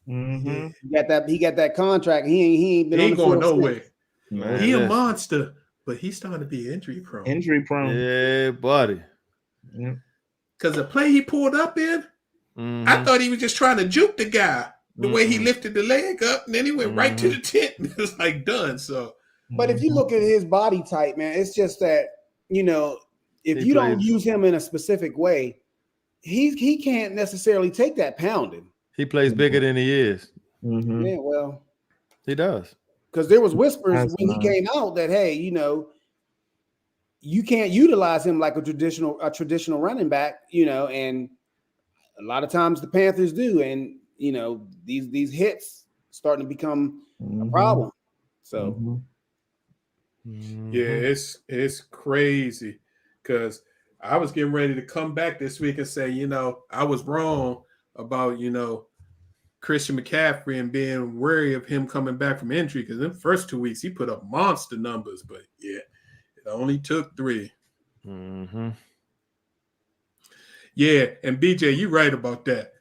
He got that contract. He ain't been.
He ain't going nowhere.
Man,
he a monster, but he's starting to be injury prone.
Yeah, buddy.
Because the play he pulled up in, I thought he was just trying to juke the guy. The way he lifted the leg up, and then he went right to the tent. It was like done. So,
but if you look at his body type, man, it's just that if you don't use him in a specific way, he can't necessarily take that pounding.
He plays bigger than he is.
Yeah, well,
he does.
Because there was whispers when he came out that, hey, you can't utilize him like a traditional running back, and a lot of times the Panthers do, and these hits starting to become a problem. So
yeah, it's crazy because I was getting ready to come back this week and say, I was wrong about, Christian McCaffrey and being wary of him coming back from injury, because in the first 2 weeks he put up monster numbers, but yeah, it only took 3. Yeah, and BJ, you're right about that.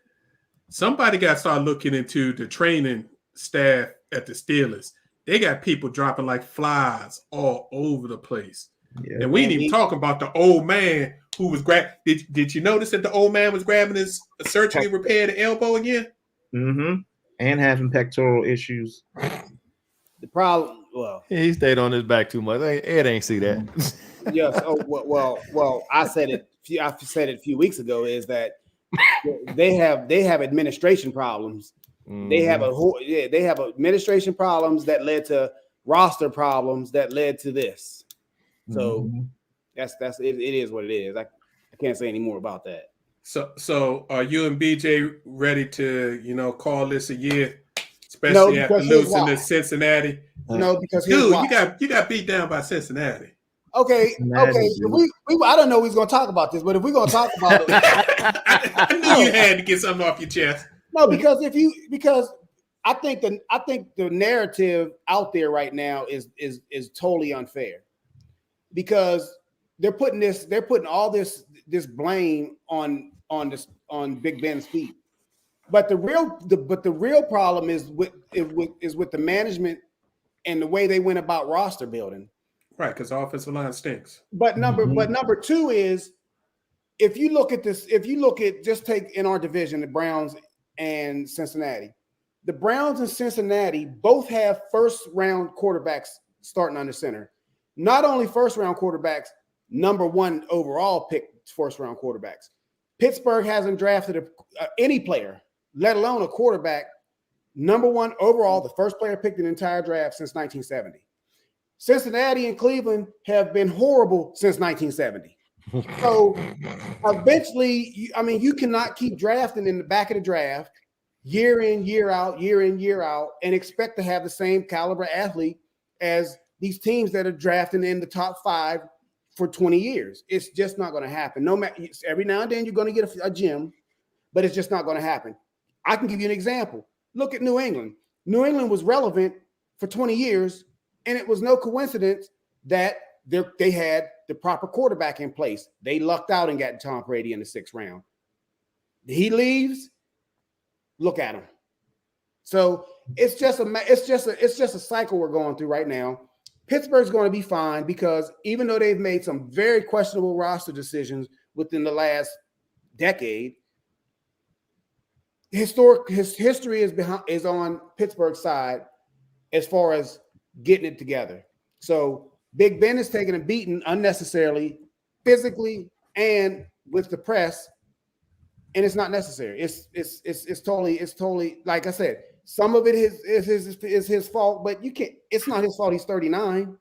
Somebody got to start looking into the training staff at the Steelers. They got people dropping like flies all over the place. Yeah, and we ain't even talking about the old man who was Did you notice that the old man was grabbing his surgically repaired elbow again?
And having pectoral issues.
The problem,
he stayed on his back too much. Ed ain't see that.
Yes. Oh well. I said it a few weeks ago. Is that they have administration problems. They have administration problems that led to roster problems that led to this. So that's it is what it is. I can't say any more about that.
So are you and BJ ready to call this a year, especially after losing to Cincinnati?
No, because
dude, you got beat down by Cincinnati.
Okay. I don't know if he's going to talk about this, but if we're going to talk about it,
I knew you had to get something off your chest.
No, because I think the narrative out there right now is totally unfair, because they're putting all this blame on Big Ben's feet. But the real problem is with the management and the way they went about roster building.
Right, because the offensive line stinks.
But number two is, if you look at just take in our division, the Browns and Cincinnati. The Browns and Cincinnati both have first-round quarterbacks starting under center. Not only first-round quarterbacks, number one overall pick first-round quarterbacks. Pittsburgh hasn't drafted any player, let alone a quarterback, number one overall, the first player picked in the entire draft since 1970. Cincinnati and Cleveland have been horrible since 1970. So eventually, you cannot keep drafting in the back of the draft year in, year out, and expect to have the same caliber athlete as these teams that are drafting in the top 5 for 20 years. It's just not going to happen. No matter, every now and then you're going to get a gem, but it's just not going to happen. I can give you an example. Look at New England. New England was relevant for 20 years, and it was no coincidence that they had the proper quarterback in place. They lucked out and got Tom Brady in the 6th round. He leaves. Look at him. So it's just a cycle we're going through right now. Pittsburgh's going to be fine, because even though they've made some very questionable roster decisions within the last decade, his history is on Pittsburgh's side as far as getting it together. So Big Ben is taking a beating unnecessarily, physically and with the press, and it's not necessary. It's totally like I said. Some of it is his fault, but you can't. It's not his fault. He's 39.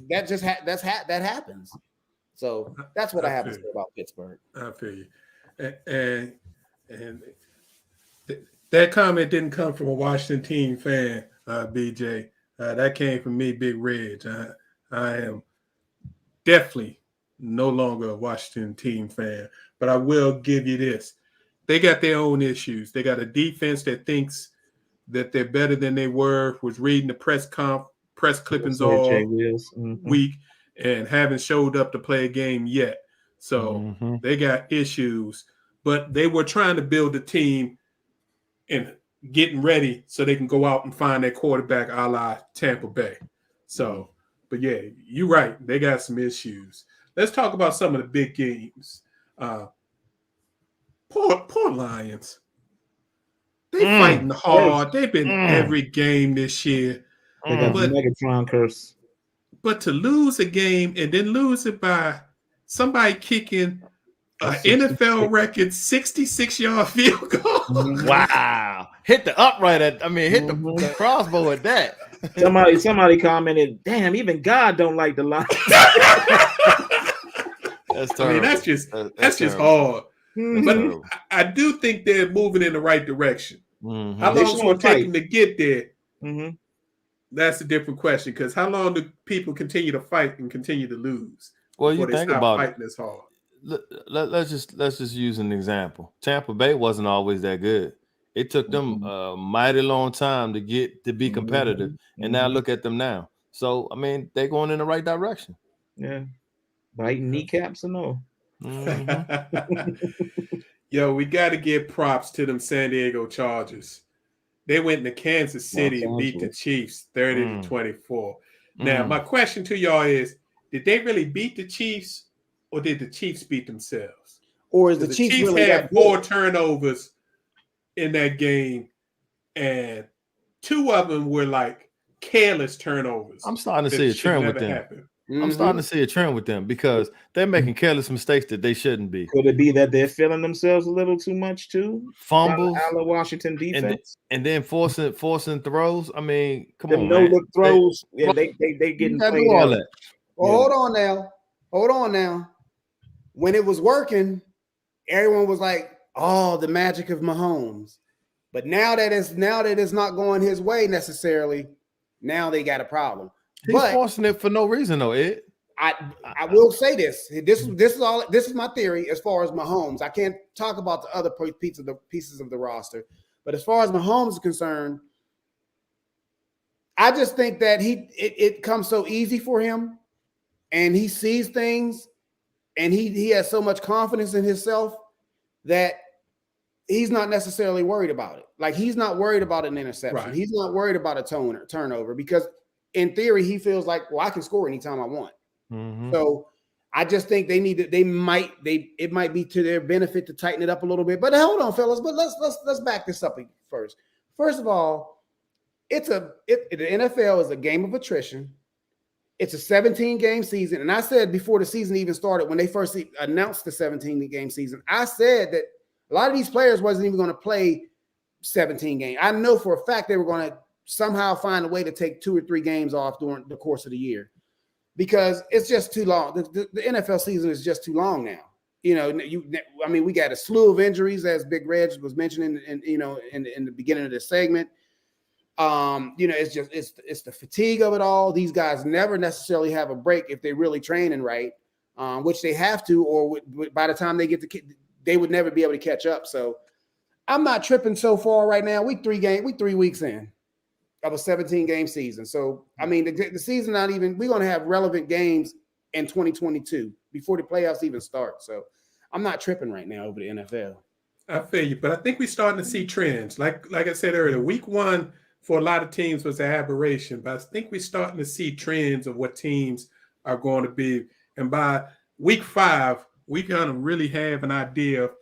That just that happens. So that's what I have to say about Pittsburgh.
I feel you, and that comment didn't come from a Washington team fan, BJ. That came from me, Big Reg. I am definitely no longer a Washington team fan, but I will give you this. They got their own issues. They got a defense that thinks that they're better than they were, was reading the press clippings all week and haven't showed up to play a game yet. So they got issues, but they were trying to build a team and getting ready so they can go out and find their quarterback a la Tampa Bay. So, but yeah, you're right. They got some issues. Let's talk about some of the big games. Poor Lions. They fighting hard. They've been every game this year.
They got the Megatron curse.
But to lose a game and then lose it by somebody kicking an NFL record 66-yard field goal.
Wow. Hit the upright hit the crossbow at that.
Somebody commented, damn, even God don't like the Lions.
That's terrible.
I mean, that's just hard. But I do think they're moving in the right direction. How long it's going to take them to get there? That's a different question, because how long do people continue to fight and continue to lose?
Well, you think about
fighting this hard.
Let's just use an example. Tampa Bay wasn't always that good. It took them a mighty long time to be competitive, and now look at them now. So I mean, they're going in the right direction.
Yeah, biting kneecaps and all.
Yo, we got to give props to them San Diego Chargers. They went to Kansas City and beat the Chiefs 30-24. Now, my question to y'all is, did they really beat the Chiefs, or did the Chiefs beat themselves?
Or is the Chiefs really
had 4 turnovers in that game, and 2 of them were like careless turnovers?
I'm starting to see a trend with them. I'm starting to see a trend with them because they're making careless mistakes that they shouldn't be.
Could it be that they're feeling themselves a little too much too?
Fumbles,
Washington defense,
and then forcing throws. I mean, come on,
no look throws. Yeah, they getting played
all that.
Well, hold on now. When it was working, everyone was like, "Oh, the magic of Mahomes." But now that it's not going his way necessarily, now they got a problem.
He's forcing it for no reason, though, Ed.
I will say this. This is my theory as far as Mahomes. I can't talk about the other pieces of the roster, But as far as Mahomes is concerned, I just think that it comes so easy for him, and he sees things, and he has so much confidence in himself that he's not necessarily worried about it. Like, he's not worried about an interception.
Right.
He's not worried about a turnover because in theory, he feels like, well, I can score anytime I want.
Mhm.
So I just think it might be to their benefit to tighten it up a little bit. But hold on, fellas. But let's back this up first. First of all, the NFL is a game of attrition. It's a 17-game season. And I said before the season even started, when they first announced the 17-game season, I said that a lot of these players wasn't even going to play 17 games. I know for a fact they were going to somehow find a way to take 2 or 3 games off during the course of the year because it's just too long. The NFL season is just too long now. You know, we got a slew of injuries, as Big Reg was mentioning, in the beginning of this segment. It's the fatigue of it all. These guys never necessarily have a break if they're really training right, which they have to, or by the time they get they would never be able to catch up. So I'm not tripping so far right now. We 3 weeks in of a 17-game season. So, I mean, the season not even, we're going to have relevant games in 2022 before the playoffs even start. So I'm not tripping right now over the NFL.
I feel you, but I think we're starting to see trends. Like I said earlier, week 1 for a lot of teams was an aberration, but I think we're starting to see trends of what teams are going to be. And by week 5, we kind of really have an idea of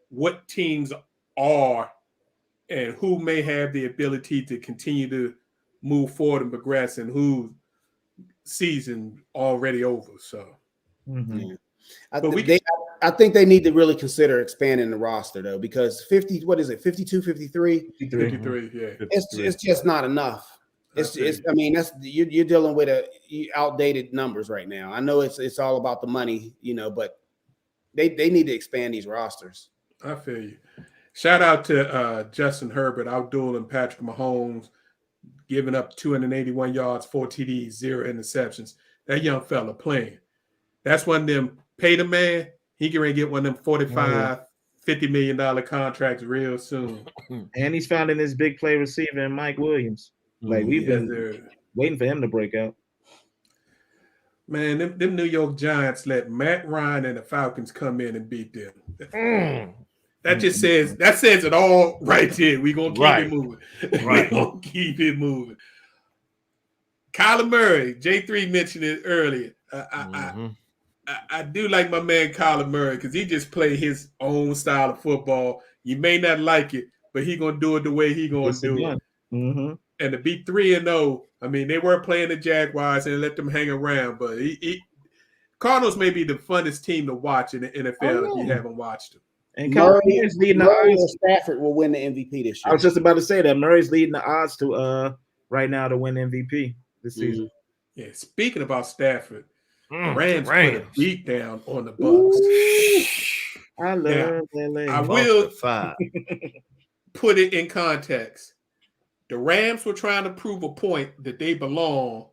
what teams are and who may have the ability to continue to move forward and progress, and whose season already over. So,
Mhm.
Yeah. I think they need to really consider expanding the roster though, because 52, 53?
53, yeah.
It's just not enough. You're dealing with outdated numbers right now. I know it's all about the money, but they need to expand these rosters.
I feel you. Shout out to Justin Herbert outdueling Patrick Mahomes, giving up 281 yards, 4 TDs, 0 interceptions. That young fella playing. That's one of them pay the man. He can get one of them 45, $50 million contracts real soon.
And he's finding this big play receiver in Mike Williams. Like, we've been waiting for him to break out.
Man, them New York Giants let Matt Ryan and the Falcons come in and beat them. That just says it all right there. We're going to keep it moving. We're going to keep it moving. Kyler Murray, J3 mentioned it earlier. I do like my man Kyler Murray because he just played his own style of football. You may not like it, but he going to do it the way he going to do it.
Mm-hmm.
And to be 3-0, I mean, they were playing the Jaguars and let them hang around, but Cardinals may be the funnest team to watch in the NFL if you haven't watched them.
And Murray's leading the odds.
Stafford will win the MVP this year.
I was just about to say that Murray's leading the odds to right now to win MVP this season.
Yeah, speaking about Stafford, Rams put a beat down on the Bucks.
I love LA.
I will put it in context. The Rams were trying to prove a point that they belong,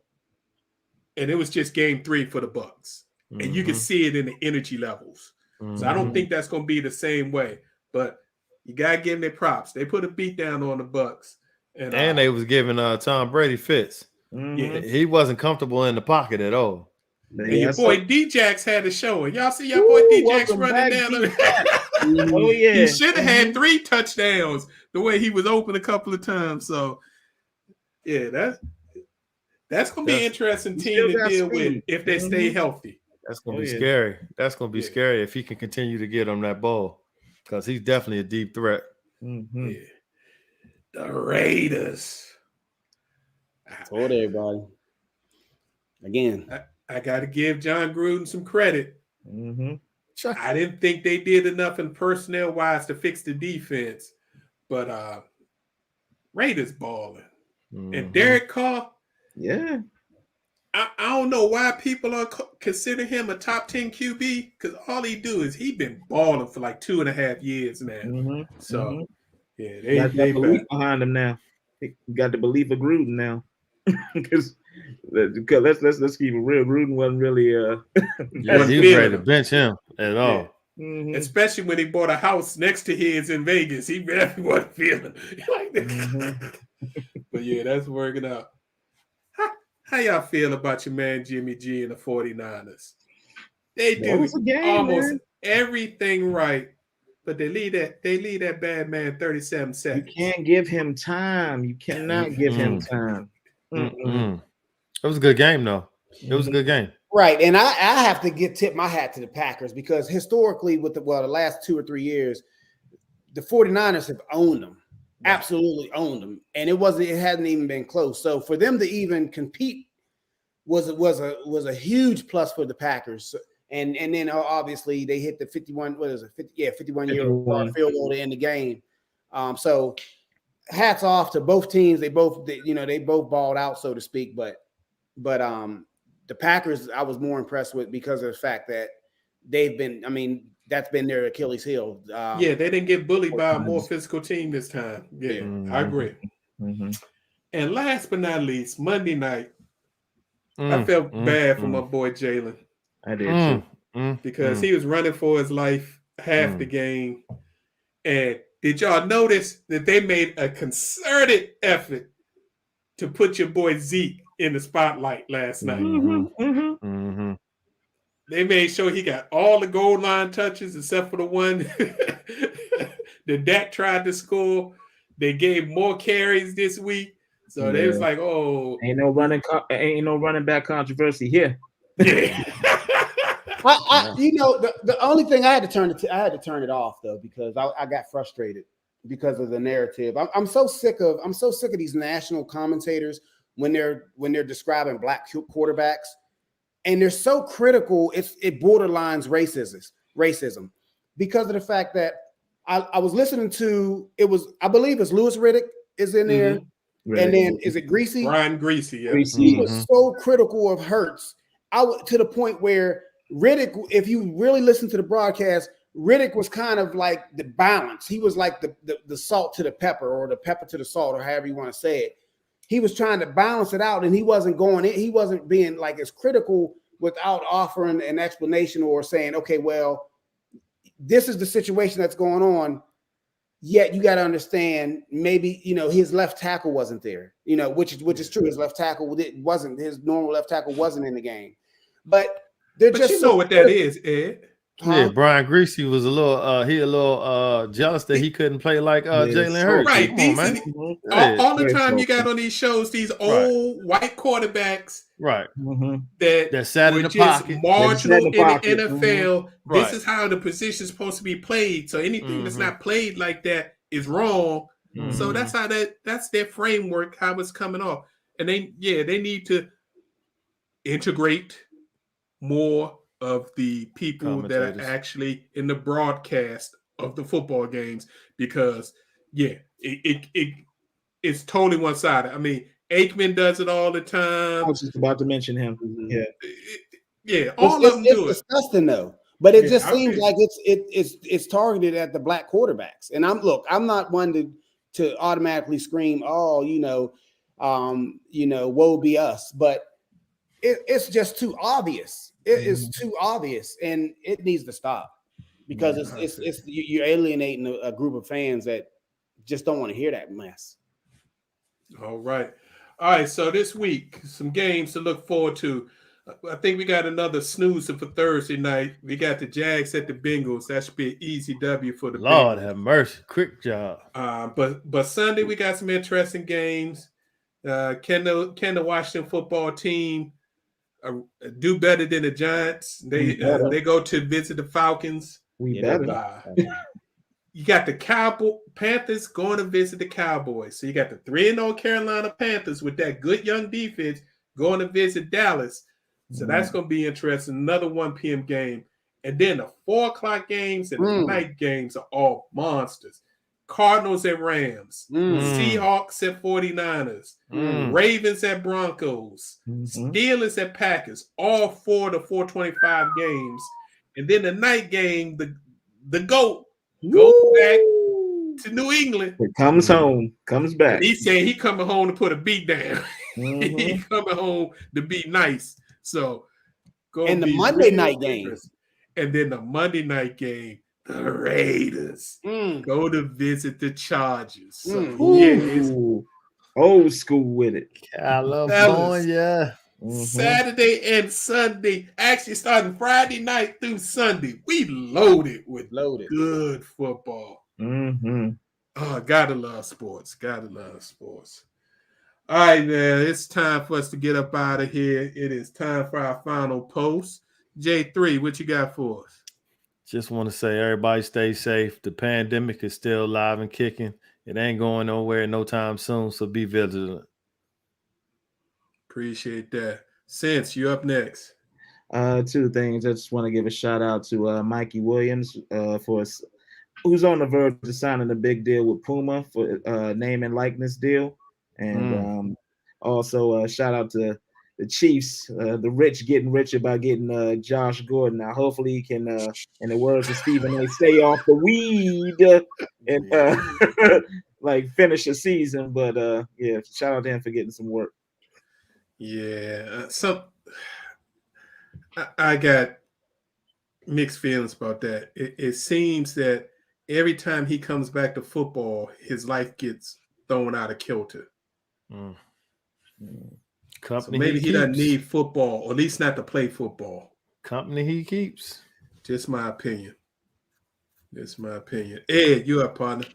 and it was just game 3 for the Bucks. And you can see it in the energy levels. So I don't think that's going to be the same way. But you got to give them their props. They put a beat down on the Bucks.
And they was giving Tom Brady fits.
Yeah.
He wasn't comfortable in the pocket at all.
And your boy D-Jax had a show. Y'all see your boy D-Jax running down.
Oh, yeah.
He should have had 3 touchdowns the way he was open a couple of times. So, yeah, that's going to be an interesting team to deal with if they stay healthy.
That's going to be scary. That's going to be scary if he can continue to get him that ball because he's definitely a deep threat.
Yeah. The Raiders.
I told everybody. Again.
I got to give John Gruden some credit. I didn't think they did enough in personnel-wise to fix the defense, but Raiders balling. And Derek Carr, I don't know why people are consider him a top 10 QB because all he do is he been balling for like 2.5 years now. So, yeah, they
belief behind him now. He got the belief of Gruden now. Because let's keep it real. Gruden wasn't really
he was ready to bench him at all.
Mhm.
Especially when he bought a house next to his in Vegas. He really wasn't feeling like that.
Mhm.
But yeah, that's working out. How y'all feel about your man Jimmy G and the 49ers? They
That
do
was a game,
almost
man.
everything right, but they lead that bad man 37
You
seconds.
can't give him time. You cannot give him time.
It was a good game, though. It was a good game.
Right. And I have to tip my hat to the Packers because historically, with the last 2 or 3 years, the 49ers have owned them. Absolutely owned them. And it hadn't even been close. So for them to even compete was a huge plus for the Packers. And then obviously they hit the 51, 51-year field goal to end the game. So hats off to both teams. They both balled out, so to speak. But the Packers I was more impressed with because of the fact that that's been their Achilles heel.
They didn't get bullied by a more physical team this time. Yeah, I agree.
Mm-hmm.
And last but not least, Monday night, I felt bad for my boy Jalen.
I did too.
Because he was running for his life half the game. And did y'all notice that they made a concerted effort to put your boy Zeke in the spotlight last night? They made sure he got all the goal line touches except for the one that Dak tried to score. They gave more carries this week. So they was like, oh.
Ain't no running back controversy here.
Yeah.
The only thing I had to turn it off though, because I got frustrated because of the narrative. I'm so sick of these national commentators when they're describing black quarterbacks, and they're so critical. It borderlines racism because of the fact that I was listening to I believe it's Louis Riddick is in there, and then is it Greasy?
Brian Greasy. Yeah.
He was so critical of Hurts. To the point where Riddick, if you really listen to the broadcast, Riddick was kind of like the balance. He was like the salt to the pepper, or the pepper to the salt, or however you want to say it. He was trying to balance it out, and he wasn't being like as critical without offering an explanation or saying, okay, well, this is the situation that's going on. Yet you got to understand, maybe his left tackle wasn't there, which is true. His left tackle his normal left tackle wasn't in the game, but
you know what that is, Ed.
Yeah, Brian Greasy was a little jealous that he couldn't play like Jalen Hurts.
Right. All the time you got on these shows, these old white quarterbacks,
right?
That
sat in the pocket,
marginal in the NFL. This is how the position is supposed to be played. So anything that's not played like that is wrong. So that's their framework, how it's coming off. And they need to integrate more of the people that are actually in the broadcast of the football games, because it's totally one-sided. I mean, Aikman does it all the time.
I was just about to mention him.
All of them do it.
It's disgusting though, but it just seems like it's targeted at the black quarterbacks. And I'm not one to automatically scream, oh, woe be us, but it's just too obvious. It is too obvious, and it needs to stop because you're alienating a group of fans that just don't want to hear that mess.
All right. So this week, some games to look forward to. I think we got another snoozer for Thursday night. We got the Jags at the Bengals. That should be an easy W for the
Lord
Bengals.
Have mercy. Quick job.
But Sunday we got some interesting games. Can the Washington football team do better than the Giants? They go to visit the Falcons.
We better.
You got the Panthers going to visit the Cowboys. So you got the 3-0 Carolina Panthers with that good young defense going to visit Dallas. So that's going to be interesting. Another 1 p.m. game. And then the 4 o'clock games and the night games are all monsters. Cardinals at Rams, Seahawks at 49ers, Ravens at Broncos, Steelers at Packers, all 4 to 4:25 games. And then the night game, the GOAT goes back to New England.
It comes back.
He said he coming home to put a beat down. He coming home to be nice. So
and the Monday night game.
And then the Monday night game, the Raiders go to visit the Chargers. So, yeah, it's
Ooh, old school with it.
California.
Saturday and Sunday, actually starting Friday night through Sunday, we loaded with good football. Oh, gotta love sports. Gotta love sports. All right, man. It's time for us to get up out of here. It is time for our final post. J3, what you got for us?
Just want to say everybody stay safe. The pandemic is still alive and kicking. It ain't going nowhere no time soon, so be vigilant.
Appreciate that. Since you up next.
Two things. I just want to give a shout out to Mikey Williams who's on the verge of signing a big deal with Puma for name and likeness deal, and also shout out to the Chiefs, the rich getting richer by getting Josh Gordon. Now, hopefully, he can, in the words of Stephen A., stay off the weed and like finish a season. But yeah, shout out to him for getting some work.
Yeah, I got mixed feelings about that. It seems that every time he comes back to football, his life gets thrown out of kilter. So maybe he doesn't need football, or at least not to play football.
Company he keeps.
Just my opinion. Ed, you up, partner?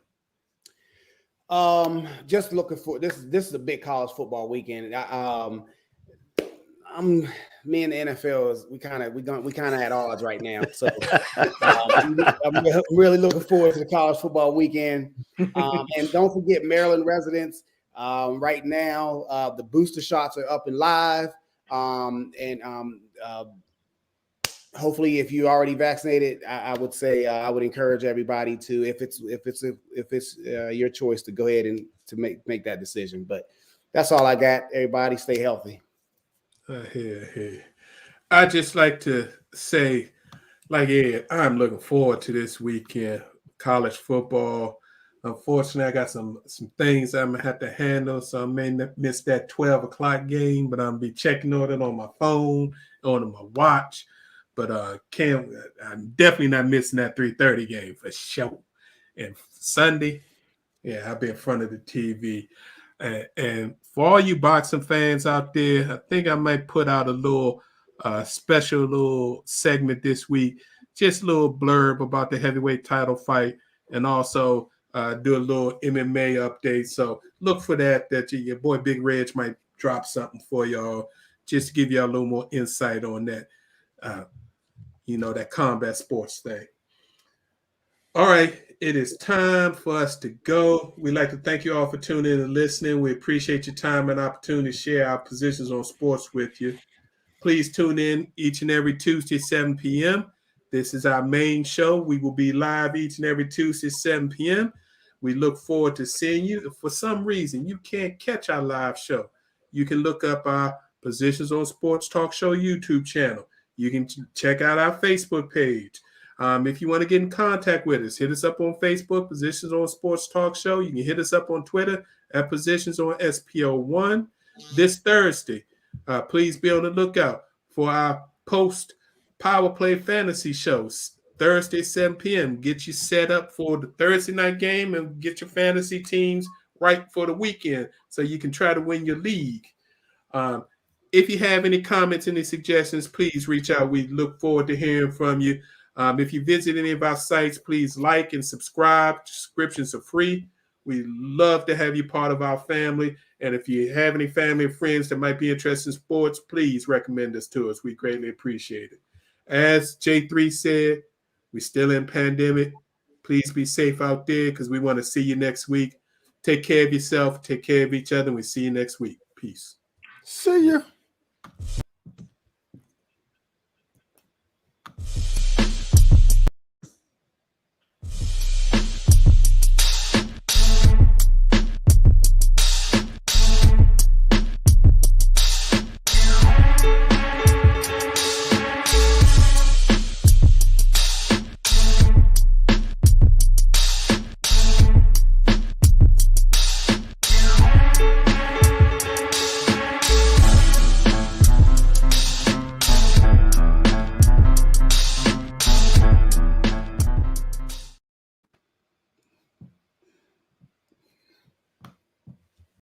Just looking for this is a big college football weekend. Me and the NFL we kind of at odds right now. So I'm really looking forward to the college football weekend. And don't forget, Maryland residents, right now the booster shots are up and live. Hopefully, if you already vaccinated, I would say I would encourage everybody to, if it's your choice, to go ahead and to make that decision. But that's all I got. Everybody, stay healthy.
I just like to say, like Ed, I'm looking forward to this weekend, college football. Unfortunately, I got some things I'm gonna have to handle, so I may miss that 12 o'clock game, but I'm be checking on it on my phone, on my watch. But I'm definitely not missing that 3:30 game for sure. And Sunday, yeah, I'll be in front of the TV. And for all you boxing fans out there, I think I might put out a little special little segment this week, just a little blurb about the heavyweight title fight, and also do a little MMA update. So look for that your boy Big Reg might drop something for y'all, just to give y'all a little more insight on that, that combat sports thing. All right, it is time for us to go. We'd like to thank you all for tuning in and listening. We appreciate your time and opportunity to share our positions on sports with you. Please tune in each and every Tuesday, 7 p.m. This is our main show. We will be live each and every Tuesday, 7 p.m. We look forward to seeing you. If for some reason you can't catch our live show, you can look up our Positions on Sports Talk Show YouTube channel. You can check out our Facebook page. If you want to get in contact with us, hit us up on Facebook, Positions on Sports Talk Show. You can hit us up on Twitter at Positions on SPO1. This Thursday, please be on the lookout for our post Power Play Fantasy shows. Thursday, 7 p.m. Get you set up for the Thursday night game and get your fantasy teams right for the weekend so you can try to win your league. If you have any comments, any suggestions, please reach out. We look forward to hearing from you. If you visit any of our sites, please like and subscribe. Subscriptions are free. We love to have you part of our family. And if you have any family or friends that might be interested in sports, please recommend us to us. We greatly appreciate it. As J3 said, we're still in pandemic. Please be safe out there because we want to see you next week. Take care of yourself. Take care of each other. And we see you next week. Peace.
See ya.